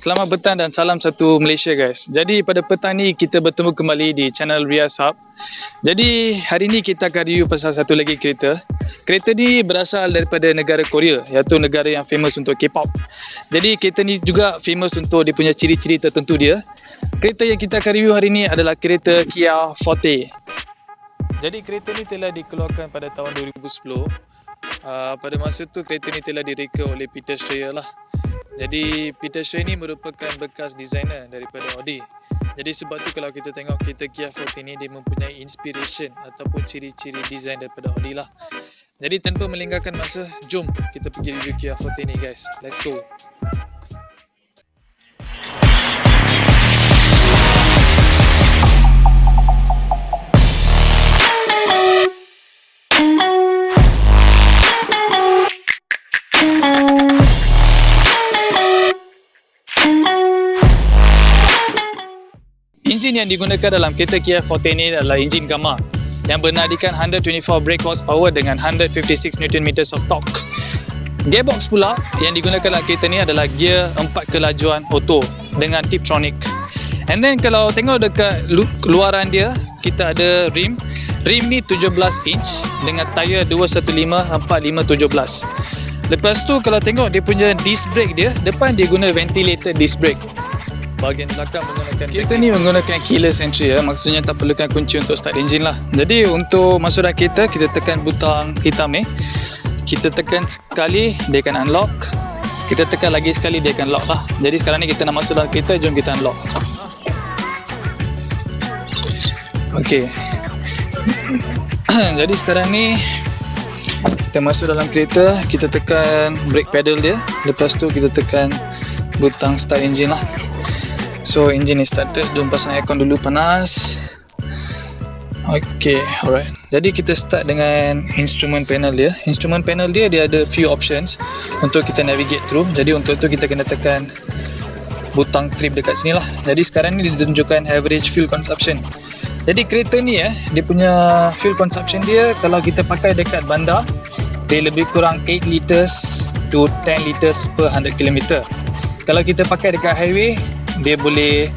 Selamat petang dan salam satu Malaysia guys. Jadi pada petang ni kita bertemu kembali di channel Riaz Hub. Jadi hari ni kita akan review pasal satu lagi kereta. Kereta ni berasal daripada negara Korea, iaitu negara yang famous untuk K-pop. Jadi kereta ni juga famous untuk dia punya ciri-ciri tertentu dia. Kereta yang kita akan review hari ni adalah kereta Kia Forte. Jadi kereta ni telah dikeluarkan pada tahun 2010. Pada masa tu kereta ni telah direka oleh Peter Schreier lah. Jadi Peter Schreier ni merupakan bekas designer daripada Audi. Jadi sebab tu kalau kita tengok kereta Kia Forte ni, dia mempunyai inspiration ataupun ciri-ciri design daripada Audi lah. Jadi tanpa melengahkan masa, jom kita pergi review Kia Forte ni guys. Let's go. Enjin yang digunakan dalam kereta Kia Forte ni adalah enjin Gamma yang bernadikan 124 brake horsepower dengan 156 Nm of torque. Gearbox pula yang digunakan dalam kereta ni adalah gear 4 kelajuan auto dengan Tiptronic. And then kalau tengok dekat luaran dia, kita ada rim. Rim ni 17 inch dengan tayar 215/45/17. Lepas tu kalau tengok dia punya disc brake dia, depan dia guna ventilated disc brake. Bahagian belakang menggunakan kereta ni menggunakan keyless entry ya, maksudnya tak perlukan kunci untuk start enjin lah. Jadi untuk masuk dalam kereta, kita tekan butang hitam ni. Kita tekan sekali, dia akan unlock. Kita tekan lagi sekali, dia akan lock lah. Jadi sekarang ni kita nak masuk dalam kereta, jom kita unlock. Okey. Jadi sekarang ni kita masuk dalam kereta, kita tekan brake pedal dia. Lepas tu kita tekan butang start engine lah. So engine is started. Jom pasang aircon dulu, panas. Okay, alright. Jadi kita start dengan instrument panel dia. Instrument panel dia ada few options untuk kita navigate through. Jadi untuk tu kita kena tekan butang trip dekat sini lah. Jadi sekarang ni dia tunjukkan average fuel consumption. Jadi kereta ni dia punya fuel consumption dia, kalau kita pakai dekat bandar, dia lebih kurang 8 liters to 10 liters per 100 km. Kalau kita pakai dekat highway, dia boleh,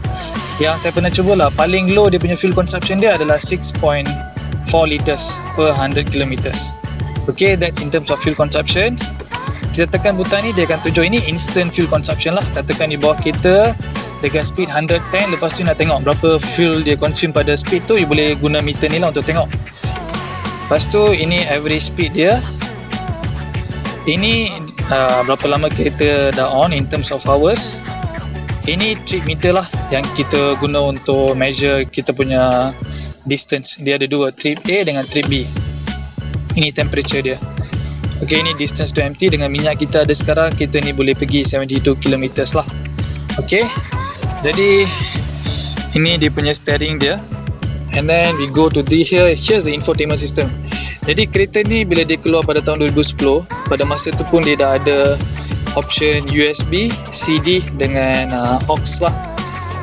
yang saya pernah cuba lah, paling low dia punya fuel consumption dia adalah 6.4 liters per 100 km. Okay, that's in terms of fuel consumption. Kita tekan butang ni, dia akan tunjuk ini instant fuel consumption lah. Katakan di bawah kereta dengan speed 110, lepas tu nak tengok berapa fuel dia consume pada speed tu, you boleh guna meter ni lah untuk tengok. Lepas tu ini average speed dia. Ini berapa lama kereta dah on in terms of hours. Ini trip meter lah yang kita guna untuk measure kita punya distance. Dia ada dua, trip A dengan trip B. Ini temperature dia. Ok, ini distance to empty. Dengan minyak kita ada sekarang, kita ni boleh pergi 72 km lah. Ok, jadi ini dia punya steering dia. And then we go to here. Here's the infotainment system. Jadi kereta ni bila dia keluar pada tahun 2010, pada masa tu pun dia dah ada option USB, CD dengan aux lah.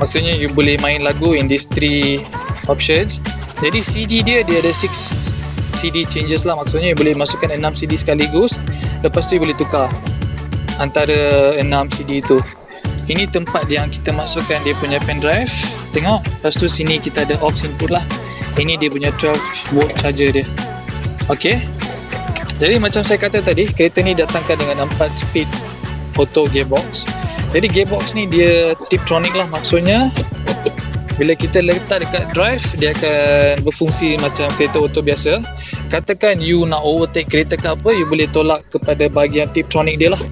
Maksudnya you boleh main lagu in these 3 options. Jadi CD dia ada 6 CD changes lah. Maksudnya you boleh masukkan 6 CD sekaligus. Lepas tu you boleh tukar antara 6 CD tu. Ini tempat yang kita masukkan dia punya pen drive. Tengok. Lepas tu sini kita ada aux input lah. Ini dia punya 12 volt charger dia. Ok, jadi macam saya kata tadi, kereta ni datangkan dengan 4 speed auto gearbox. Jadi gearbox ni dia Tiptronic lah, maksudnya bila kita letak dekat drive, dia akan berfungsi macam kereta auto biasa. Katakan you nak overtake kereta ke apa, you boleh tolak kepada bahagian Tiptronic dia lah.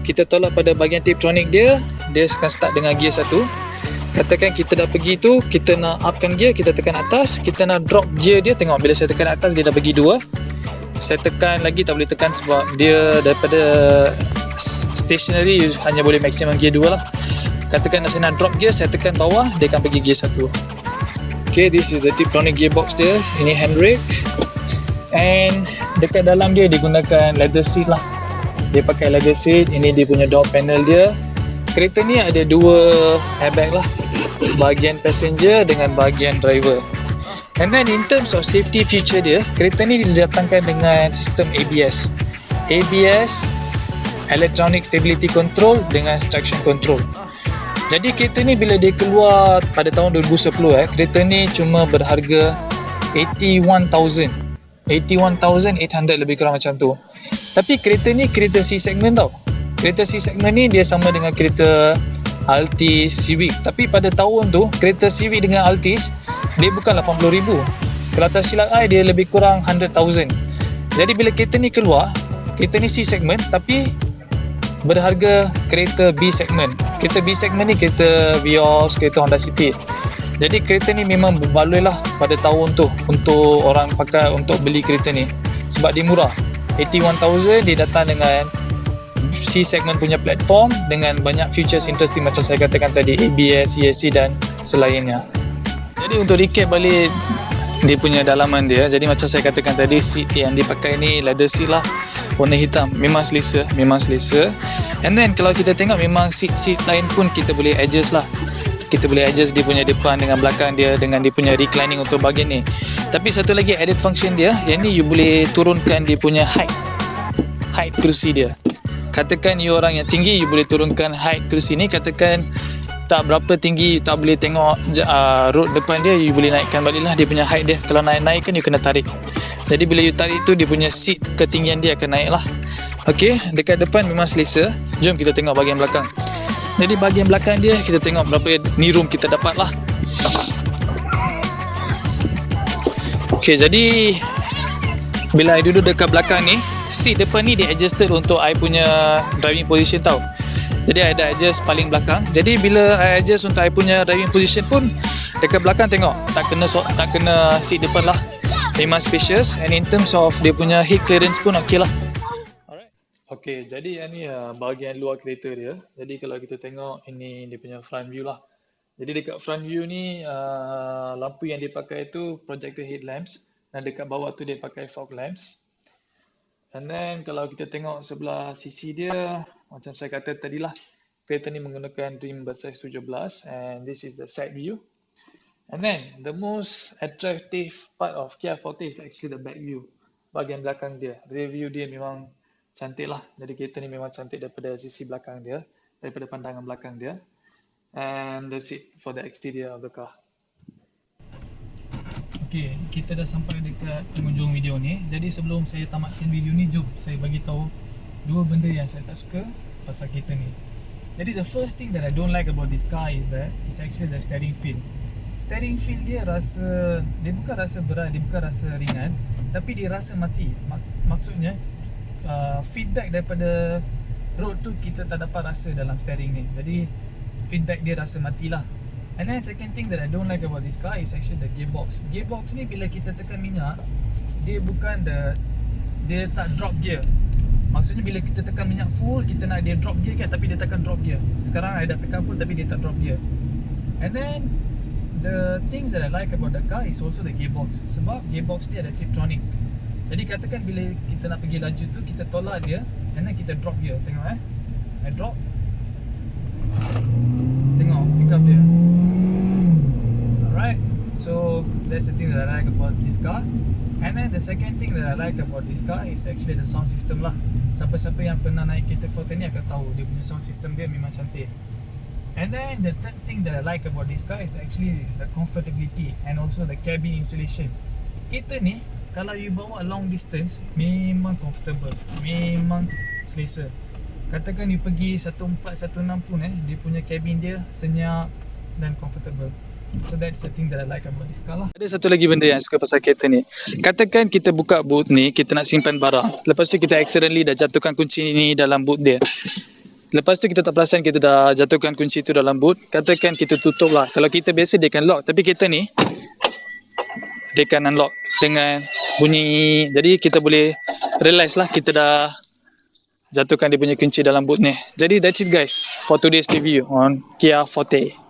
Kita tolak pada bahagian Tiptronic dia, dia akan start dengan gear 1. Katakan kita dah pergi tu, kita nak upkan gear, kita tekan atas. Kita nak drop gear dia, tengok bila saya tekan atas dia dah pergi 2. Saya tekan lagi tak boleh tekan sebab dia daripada stationary hanya boleh maksimum gear 2 lah. Katakan saya nak drop gear, saya tekan bawah, dia akan pergi gear 1. Okay, this is the Tiptronic gearbox dia. Ini handbrake. And dekat dalam dia digunakan leather seat lah. Dia pakai leather seat. Ini dia punya door panel dia. Kereta ni ada 2 airbag lah, bahagian passenger dengan bahagian driver. And then in terms of safety feature dia, kereta ni didatangkan dengan sistem ABS. ABS, Electronic Stability Control dengan Traction Control. Jadi kereta ni bila dia keluar pada tahun 2010 kereta ni cuma berharga 81,000. 81,800 lebih kurang macam tu. Tapi kereta ni kereta C segment tau. Kereta C segment ni dia sama dengan kereta Altis, Civic. Tapi pada tahun tu kereta Civic dengan Altis dia bukan 80,000. Kalau tak silap dia lebih kurang 100,000. Jadi bila kereta ni keluar, kereta ni C segment tapi berharga kereta B segment. Kereta B segment ni kereta Vios, kereta Honda City. Jadi kereta ni memang berbaloi lah pada tahun tu untuk orang pakai untuk beli kereta ni. Sebab dia murah. 81,000 dia datang dengan C segment punya platform dengan banyak features interesting macam saya katakan tadi, ABS, ESC dan selainnya. Jadi untuk recap balik dia punya dalaman dia, jadi macam saya katakan tadi, seat yang dipakai ni leather seat lah, warna hitam, memang selesa. And then kalau kita tengok memang seat lain pun kita boleh adjust lah. Kita boleh adjust dia punya depan dengan belakang dia dengan dia punya reclining untuk bahagian ni. Tapi satu lagi added function dia, yang ni you boleh turunkan dia punya height kerusi dia. Katakan you orang yang tinggi, you boleh turunkan height kerusi ni. Katakan tak berapa tinggi, you tak boleh tengok road depan dia, you boleh naikkan balik lah dia punya height dia. Kalau naik kan you kena tarik. Jadi bila you tarik tu, dia punya seat ketinggian dia akan naik lah. Ok, dekat depan memang selesa. Jom kita tengok bahagian belakang. Jadi bahagian belakang dia, kita tengok berapa knee room kita dapat lah. Ok, jadi bila I duduk dekat belakang ni, seat depan ni dia adjusted untuk I punya driving position tau. Jadi I dah adjust paling belakang. Jadi bila I adjust untuk I punya driving position pun, dekat belakang tengok tak kena seat depan lah. Memang spacious, and in terms of dia punya heat clearance pun ok lah. Okey, jadi yang ni bahagian luar kereta dia. Jadi kalau kita tengok, ini dia punya front view lah. Jadi dekat front view ni, lampu yang dia pakai tu projector headlamps. Dan dekat bawah tu dia pakai fog lamps. And then kalau kita tengok sebelah sisi dia, macam saya kata tadilah, kereta ni menggunakan rim bersaiz 17. And this is the side view. And then the most attractive part of Kia Forte is actually the back view. Bahagian belakang dia. Rear view dia memang cantik lah. Jadi kereta ni memang cantik daripada sisi belakang dia, daripada pandangan belakang dia. And that's it for the exterior of the car. Okay, kita dah sampai dekat penghujung video ni. Jadi sebelum saya tamatkan video ni, jom saya bagi tahu dua benda yang saya tak suka pasal kereta ni. Jadi the first thing that I don't like about this car is that it's actually the steering feel. Steering feel dia bukan rasa berat, dia bukan rasa ringan, tapi dia rasa mati. Maksudnya feedback daripada road tu kita tak dapat rasa dalam steering ni. Jadi feedback dia rasa matilah. And then second thing that I don't like about this car is actually the gearbox. Gearbox ni bila kita tekan minyak, dia tak drop gear. Maksudnya bila kita tekan minyak full, kita nak dia drop gear kan, tapi dia takkan drop gear. Sekarang I dah tekan full tapi dia tak drop gear. And then the things that I like about the car is also the gearbox. Sebab gearbox dia ada Tiptronic. Jadi katakan bila kita nak pergi laju tu, kita tolak dia and then kita drop gear. Tengok I drop. Tengok pick up dia. Alright. So that's the thing that I like about this car. And then the second thing that I like about this car is actually the sound system lah. Siapa-siapa yang pernah naik kereta Forte ni akan tahu dia punya sound system dia memang cantik. And then the third thing that I like about this car is actually the comfortability and also the cabin insulation. Kereta ni kalau you bawa long distance, memang comfortable, memang selesa. Katakan you pergi 1416 pun dia punya cabin dia senyap dan comfortable. So that's the thing that I like about this car lah. Ada satu lagi benda yang suka pasal kereta ni. Katakan kita buka boot ni, kita nak simpan barang. Lepas tu kita accidentally dah jatuhkan kunci ni dalam boot dia. Lepas tu kita tak perasan kita dah jatuhkan kunci tu dalam boot. Katakan kita tutup lah. Kalau kita biasa dia akan lock, tapi kereta ni dia akan unlock dengan bunyi. Jadi kita boleh realize lah kita dah jatuhkan dia punya kunci dalam boot ni. Jadi that's it guys for today's review on Kia Forte.